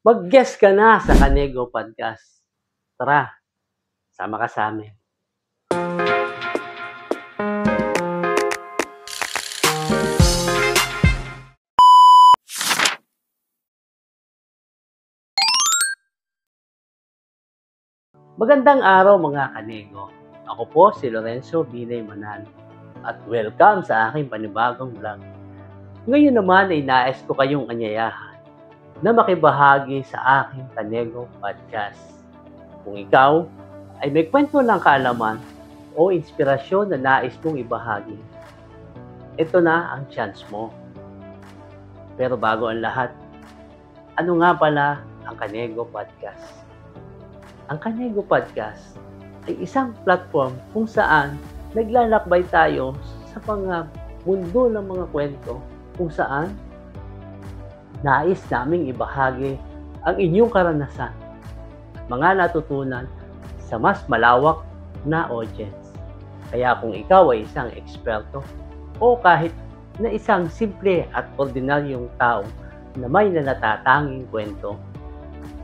Mag-guest ka na sa Kanego Podcast. Tara, sama ka sa amin. Magandang araw mga Kanego. Ako po si Lorenzo Binay Manalo at welcome sa aking panibagong vlog. Ngayon naman ay nais ko kayong anyayahan na makibahagi sa aking Kanego Podcast. Kung ikaw ay may kwento ng kaalaman o inspirasyon na nais mong ibahagi, ito na ang chance mo. Pero bago ang lahat, ano nga pala ang Kanego Podcast? Ang Kanego Podcast ay isang platform kung saan naglalakbay tayo sa mga mundo ng mga kwento kung saan nais naming ibahagi ang inyong karanasan, mga natutunan sa mas malawak na audience. Kaya kung ikaw ay isang eksperto o kahit na isang simple at ordinaryong tao na may natatanging kwento,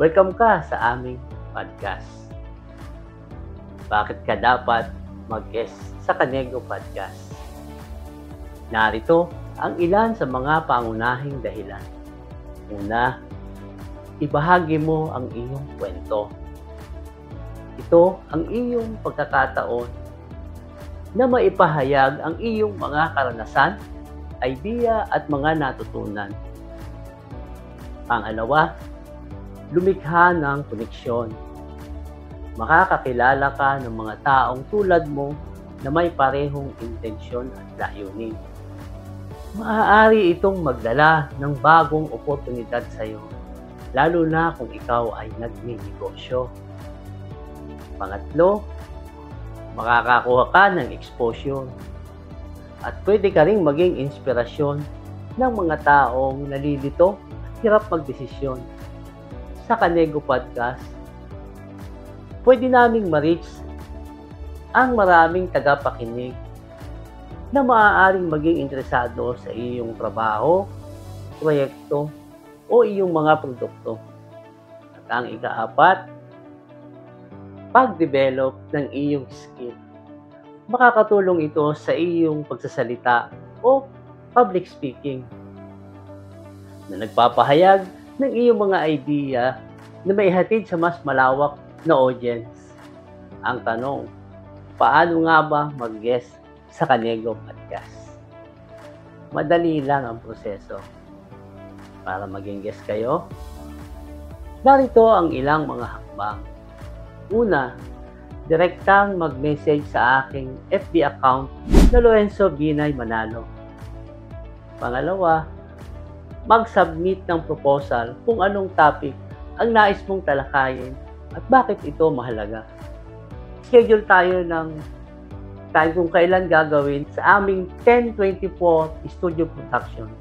welcome ka sa aming podcast. Bakit ka dapat mag-guest sa Kanego Podcast? Narito ang ilan sa mga pangunahing dahilan. Una, ibahagi mo ang iyong kwento. Ito ang iyong pagkakataon na maipahayag ang iyong mga karanasan, idea at mga natutunan. Pangalawa, lumikha ng koneksyon. Makakakilala ka ng mga taong tulad mo na may parehong intensyon at layunin. Maaari itong magdala ng bagong oportunidad sa iyo, lalo na kung ikaw ay nagninegosyo. Pangatlo, makakakuha ka ng exposure at pwede ka ring maging inspirasyon ng mga taong nalilito at hirap magdesisyon. Sa Kanego Podcast, pwede naming ma-reach ang maraming tagapakinig na maaaring maging interesado sa iyong trabaho, proyekto, o iyong mga produkto. At ang ikaapat, pag-develop ng iyong skill. Makakatulong ito sa iyong pagsasalita o public speaking na nagpapahayag ng iyong mga idea na maihatid sa mas malawak na audience. Ang tanong, paano nga ba mag-guest sa Kanego Podcast? Madali lang ang proseso. Para maging guest kayo, narito ang ilang mga hakbang. Una, direktang mag-message sa aking FB account na Lorenzo Binay Manalo. Pangalawa, mag-submit ng proposal kung anong topic ang nais mong talakayin at bakit ito mahalaga. Schedule tayo ng time kung kailan gagawin sa aming 1024 studio production.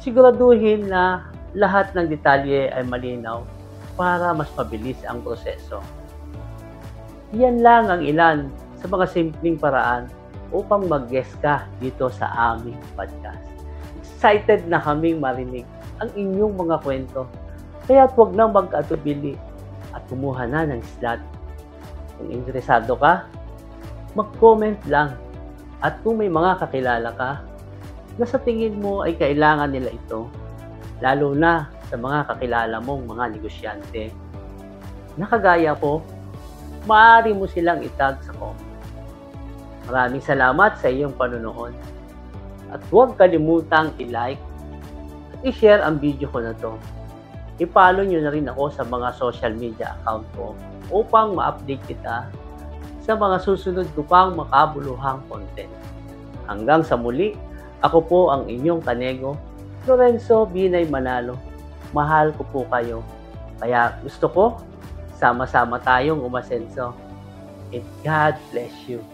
Siguraduhin na lahat ng detalye ay malinaw para mas mabilis ang proseso. Yan lang ang ilan sa mga simpleng paraan upang mag-guest ka dito sa aming podcast. Excited na kaming marinig ang inyong mga kwento. Kaya huwag nang mag-atubili at kumuha na ng slot. Kung interesado ka, mag-comment lang. At kung may mga kakilala ka na sa tingin mo ay kailangan nila ito, lalo na sa mga kakilala mong mga negosyante, na kagaya ko, maaari mo silang itag sa comment. Maraming salamat sa iyong panonood. At huwag kalimutang i-like at i-share ang video ko na to. I-follow nyo na rin ako sa mga social media account ko upang ma-update kita sa mga susunod ko pang makabuluhang content. Hanggang sa muli, ako po ang inyong Kanego, Lorenzo Binay Manalo. Mahal ko po kayo. Kaya gusto ko, sama-sama tayong umasenso. And God bless you.